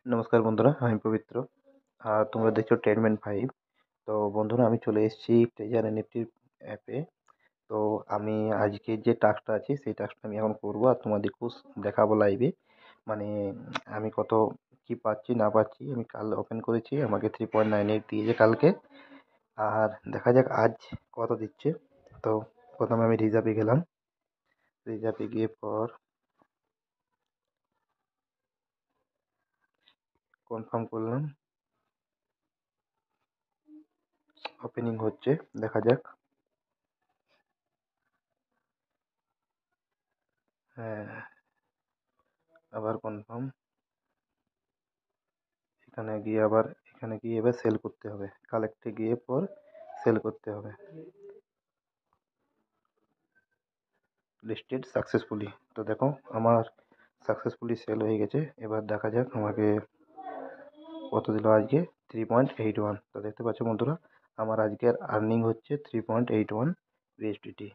নমস্কার বন্ধুরা, আমি পবিত্র। আর তোমরা দেখছো ট্রেডম্যান 5। তো বন্ধুরা, আমি চলে এসেছি ট্রেজার এনএফটির অ্যাপে। তো আমি আজকে যে টাস্কটা আছে সেই টাস্কটা আমি এখন করবো আর তোমাদেরকেও দেখাবো লাইভে। মানে আমি কত কি পাচ্ছি না পাচ্ছি। আমি কাল ওপেন করেছি, আমাকে 3.98 দিয়েছে কালকে। আর দেখা যাক আজ কত দিচ্ছে। তো প্রথমে আমি রিজার্ভে গেলাম। রিজার্ভে গিয়ে পর কনফার্ম করলাম। ওপেনিং হচ্ছে, দেখা যাক। হ্যাঁ, আবার কনফার্ম। এখানে গিয়ে এবার সেল করতে হবে, কালেক্টে গিয়ে পর সেল করতে হবে। Listed successfully. তো দেখো আমার সাকসেসফুলি সেল হয়ে গেছে। এবার দেখা যাক আমাকে কত দিল আজকে। 3.81। তো দেখতে পাচ্ছ বন্ধুরা, আমার আজকের আর্নিং হচ্ছে 3.81 বিএসডিটি।